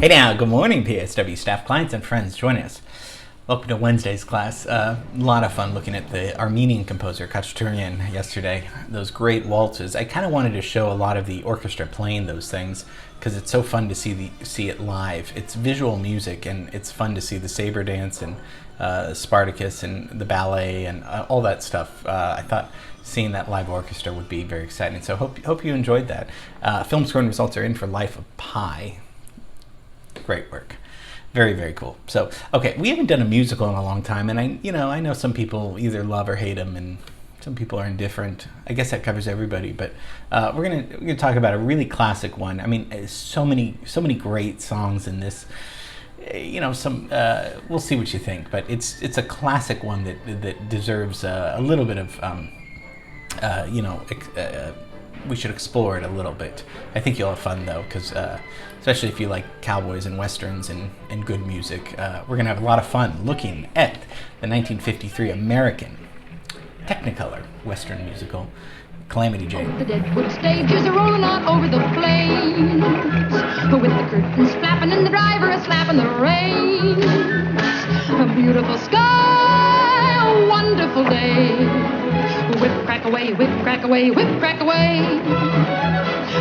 Hey now, good morning PSW staff, clients, and friends. Join us. Welcome to Wednesday's class. A lot of fun looking at the Armenian composer Khachaturian yesterday. Those great waltzes. I kind of wanted to show a lot of the orchestra playing those things because it's so fun to see it live. It's visual music, and it's fun to see the saber dance and Spartacus and the ballet and all that stuff. I thought seeing that live orchestra would be very exciting. So hope you enjoyed that. Film scoring results are in for Life of Pi. Great work. Very, very cool. So, okay, we haven't done a musical in a long time, and I know some people either love or hate them, and some people are indifferent. I guess that covers everybody, but we're gonna talk about a really classic one. I mean, so many great songs in this. We'll see what you think, but it's a classic one that deserves a little bit of we should explore it a little bit. I think you'll have fun though, because especially if you like cowboys and westerns and good music, we're gonna have a lot of fun looking at the 1953 American Technicolor Western musical, Calamity Jane. The Deadwood stages are rolling on over the plains, with the curtains flapping and the driver a slapping the reins. A beautiful sky, a wonderful day. Whip, crack away, whip, crack away, whip, crack away.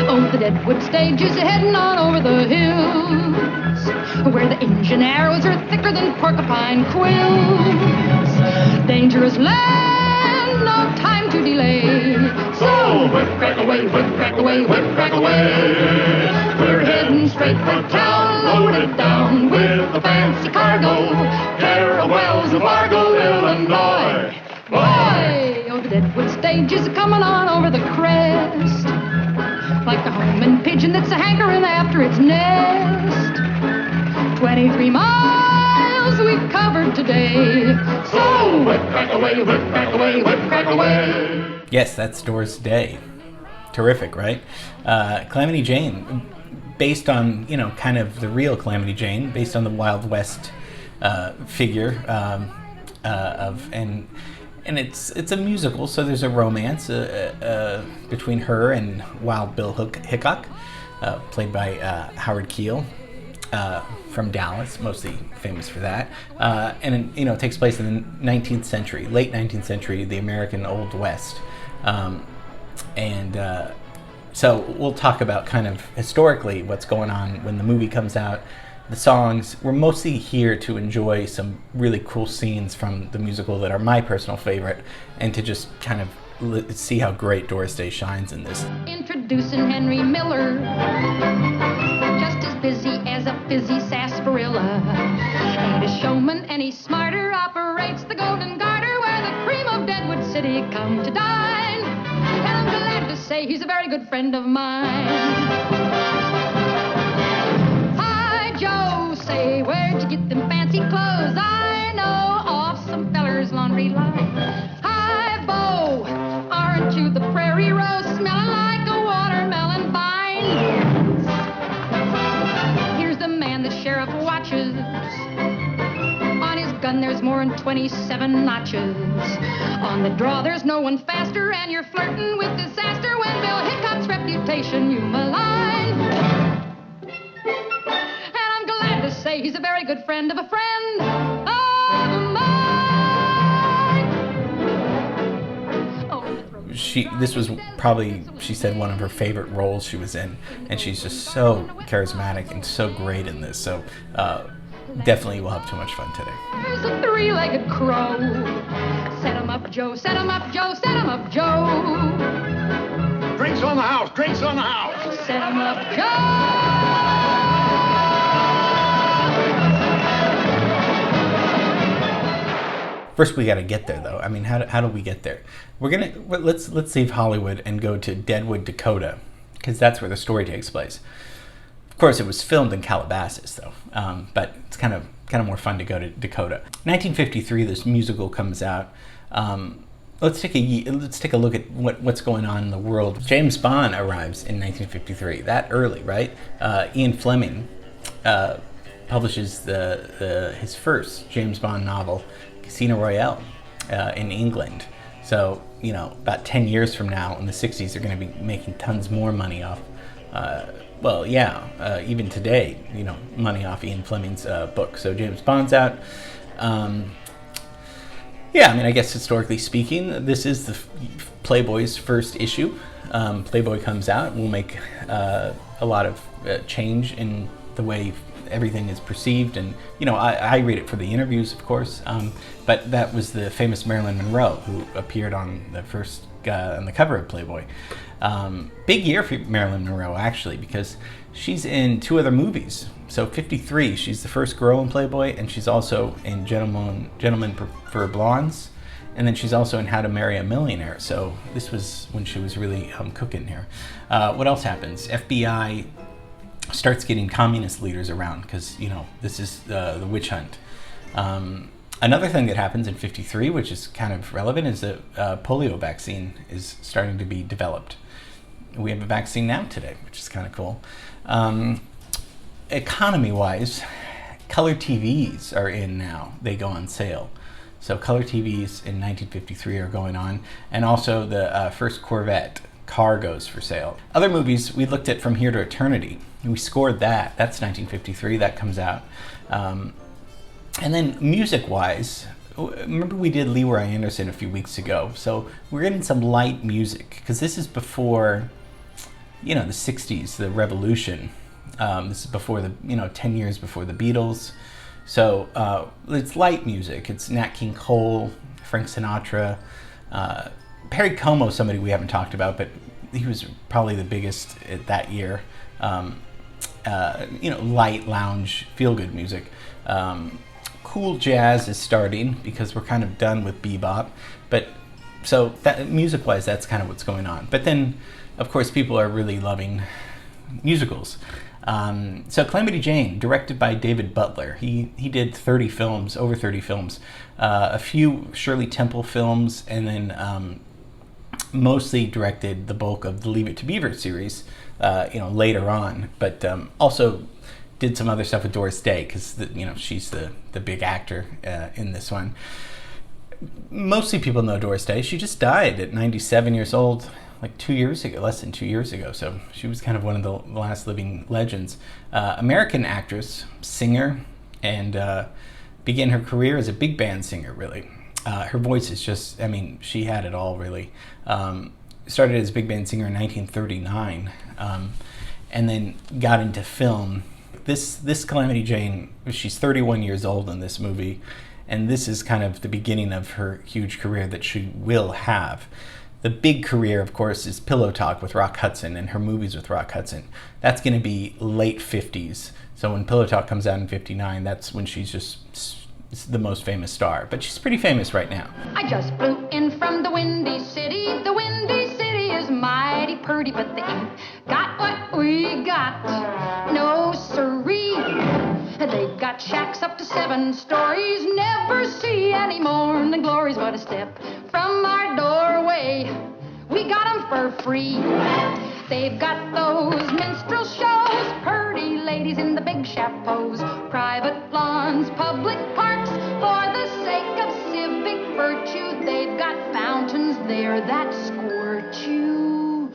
Oh, the Deadwood stage is heading on over the hills, where the engine arrows are thicker than porcupine quills. Dangerous land, no time to delay. So whip, crack away, whip, crack away, whip, crack away. We're heading straight for town, loaded down with a fancy cargo, caravels of Fargo, Illinois. Boy! Oh, the Deadwood stage is coming on over the crest, like a homing pigeon that's a hankering after its nest. 23 miles we've covered today. So whip, crack away, whip, crack away, whip, crack away. Yes, that's Doris Day. Terrific, right? Calamity Jane, based on, kind of the real Calamity Jane, based on the Wild West figure and it's a musical, so there's a romance between her and Wild Bill Hickok, played by Howard Keel from Dallas, mostly famous for that. And it takes place in the 19th century, late 19th century, the American Old West. So we'll talk about kind of historically what's going on when the movie comes out. The songs, we're mostly here to enjoy some really cool scenes from the musical that are my personal favorite, and to just kind of see how great Doris Day shines in this. Introducing Henry Miller, just as busy as a fizzy sarsaparilla. Ain't a showman any smarter, operates the Golden Garter, where the cream of Deadwood City come to dine. And I'm glad to say he's a very good friend of mine. Say, where'd you get them fancy clothes? I know off some feller's laundry line. Hi, Bo, aren't you the prairie rose, smelling like a watermelon vine? Here's the man the sheriff watches. On his gun there's more than 27 notches. On the draw there's no one faster, and you're flirting with disaster when Bill Hickok's reputation you malign. Say he's a very good friend of a friend of mine. Oh, this was probably, she said, one of her favorite roles she was in, and she's just so charismatic and so great in this. So definitely we'll have too much fun today. There's a three-legged crow. Set him up, Joe. Set him up, Joe. Set him up, Joe. Drinks on the house. Drinks on the house. Set him up, Joe. First, we got to get there, though. I mean, how do we get there? Let's leave Hollywood and go to Deadwood, Dakota, because that's where the story takes place. Of course, it was filmed in Calabasas, though, but it's kind of more fun to go to Dakota. 1953, this musical comes out. Let's take a look at what's going on in the world. James Bond arrives in 1953, that early, right? Ian Fleming publishes his first James Bond novel, Casino Royale, in England. So, about 10 years from now, in the 60s, they're going to be making tons more money off Well, yeah, even today, money off Ian Fleming's book. So James Bond's out. Yeah, I mean, I guess historically speaking, this is the Playboy's first issue. Playboy comes out, will make a lot of change in the way everything is perceived, and I read it for the interviews, of course. But that was the famous Marilyn Monroe who appeared on the first on the cover of Playboy. Big year for Marilyn Monroe, actually, because she's in 2 other movies. So 53, she's the first girl in Playboy, and she's also in Gentlemen Prefer Blondes, and then she's also in How to Marry a Millionaire. So this was when she was really cooking here. What else happens? FBI starts getting communist leaders around because, this is the witch hunt. Another thing that happens in 53, which is kind of relevant, is that polio vaccine is starting to be developed. We have a vaccine now today, which is kind of cool. Economy-wise, color TVs are in now. They go on sale. So color TVs in 1953 are going on. And also the first Corvette car goes for sale. Other movies we looked at From Here to Eternity. We scored that. That's 1953. That comes out. And then music-wise, remember we did Leroy Anderson a few weeks ago. So we're getting some light music because this is before, the 60s, the revolution. This is before 10 years before the Beatles. So it's light music. It's Nat King Cole, Frank Sinatra, Perry Como, somebody we haven't talked about, but he was probably the biggest that year. Light lounge, feel-good music. Cool jazz is starting because we're kind of done with bebop. But so that music-wise, that's kind of what's going on. But then, of course, people are really loving musicals. So Calamity Jane, directed by David Butler. He did 30 films, over 30 films, a few Shirley Temple films, and then mostly directed the bulk of the Leave It to Beaver series, later on. But also did some other stuff with Doris Day because she's the big actor in this one. Mostly people know Doris Day. She just died at 97 years old. Like 2 years ago, less than 2 years ago. So she was kind of one of the last living legends. American actress, singer, and began her career as a big band singer, really. Her voice is just, she had it all, really. Started as a big band singer in 1939, and then got into film. This Calamity Jane, she's 31 years old in this movie, and this is kind of the beginning of her huge career that she will have. The big career, of course, is Pillow Talk with Rock Hudson and her movies with Rock Hudson. That's going to be late 50s. So when Pillow Talk comes out in 59, that's when she's just the most famous star. But she's pretty famous right now. I just flew in from the Windy City. The Windy City is mighty pretty, but they ain't got what we got. No siree. They've got shacks up to 7 stories. Never see any more than glories. But a step from our doorway, we got 'em for free. They've got those minstrel shows, pretty ladies in the big chapeaus, private lawns, public parks, for the sake of civic virtue. They've got fountains there that squirt you.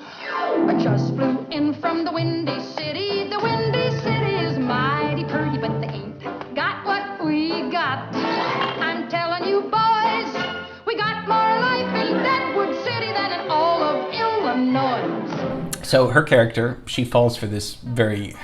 I just flew in from the Windy City. The Windy City is mighty pretty, but they ain't got what we got. I'm telling you, boys, we got more life in Deadwood City than in all of Illinois. So her character, she falls for this very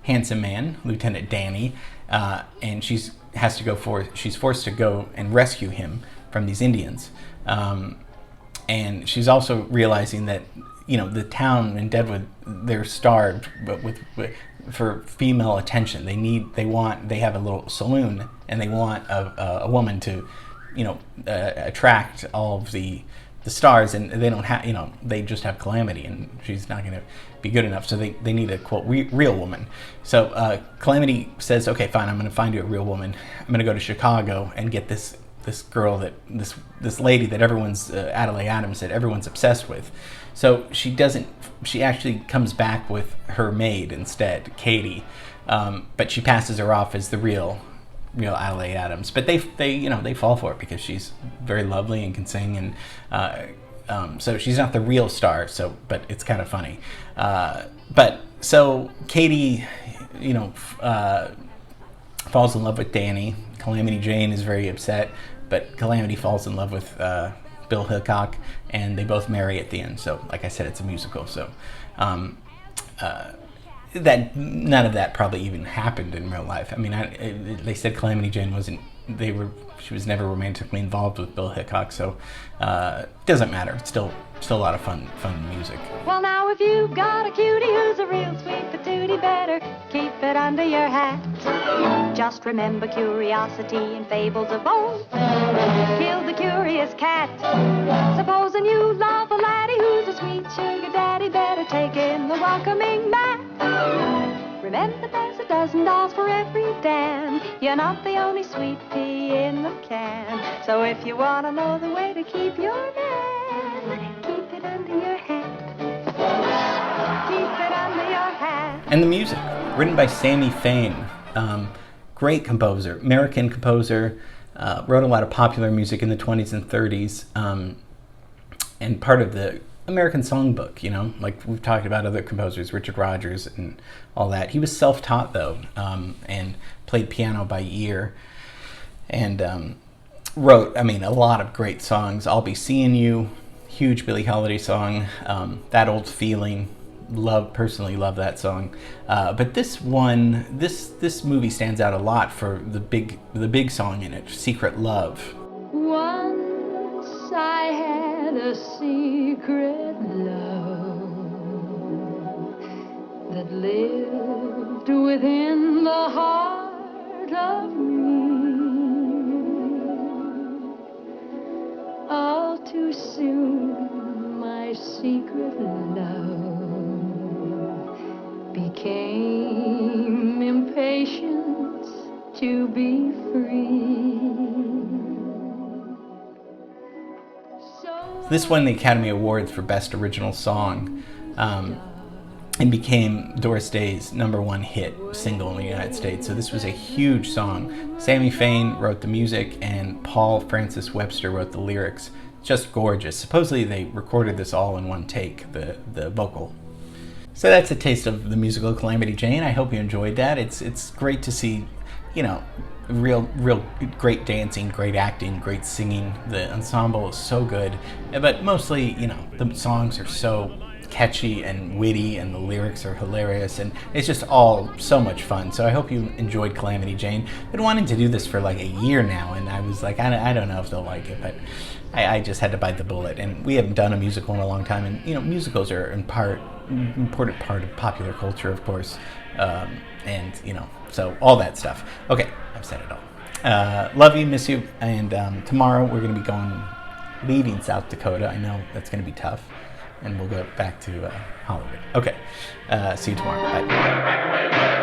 handsome man, Lieutenant Danny, and she's forced to go and rescue him from these Indians. And she's also realizing that the town in Deadwood, they're starved, but for female attention. They have a little saloon, and they want a woman to attract all of the stars, and they don't have, they just have Calamity, and she's not going to be good enough, so they need a, quote, real woman. So Calamity says, okay, fine, I'm going to find you a real woman. I'm going to go to Chicago and get this girl, this lady that everyone's, Adelaide Adams, that everyone's obsessed with. So she actually comes back with her maid instead, Katie, but she passes her off as the real Adelaide Adams. But they fall for it because she's very lovely and can sing, and So she's not the real star. So, but it's kind of funny. But so Katie, falls in love with Danny. Calamity Jane is very upset, but Calamity falls in love with Bill Hickok, and they both marry at the end. So, like I said, it's a musical. So, that none of that probably even happened in real life. I mean, they said Calamity Jane wasn't. She was never romantically involved with Bill Hickok. So, it doesn't matter. It's still a lot of fun music. Well, now if you've got a cutie who's a real sweet patootie, better keep it under your hat. Just remember curiosity and fables of old killed the curious cat. Supposing you love a laddie who's a sweet sugar daddy, better take in the welcoming mat. Remember there's a dozen dolls for every dam. You're not the only sweet pea in the can. So if you want to know the way to keep your man, keep it under your hat. Keep it under your hat. And the music, written by Sammy Fain. Great composer, American composer, wrote a lot of popular music in the 20s and 30s, and part of the American Songbook, like we've talked about other composers, Richard Rodgers and all that. He was self-taught, though, and played piano by ear, and wrote, a lot of great songs. I'll Be Seeing You, huge Billie Holiday song, That Old Feeling, personally love that song. But this movie stands out a lot for the big song in it, Secret Love. Once I had a secret love that lived within the heart of me. All too soon my secret love became impatient to be free. This won the Academy Awards for Best Original Song, and became Doris Day's #1 hit single in the United States. So this was a huge song. Sammy Fain wrote the music, and Paul Francis Webster wrote the lyrics. Just gorgeous. Supposedly they recorded this all in one take, the vocal. So that's a taste of the musical Calamity Jane. I hope you enjoyed that. It's great to see, real great dancing, great acting, great singing. The ensemble is so good, but mostly, the songs are so catchy and witty, and the lyrics are hilarious, and it's just all so much fun. So I hope you enjoyed Calamity Jane. I've been wanting to do this for like a year now, and I was like, I don't know if they'll like it, but I just had to bite the bullet. And we haven't done a musical in a long time, and musicals are an important part of popular culture, of course, and so all that stuff. Okay, I've said it all. Love you, miss you, and tomorrow we're going to be leaving South Dakota. I know that's going to be tough, and we'll go back to Hollywood. Okay, see you tomorrow. Bye.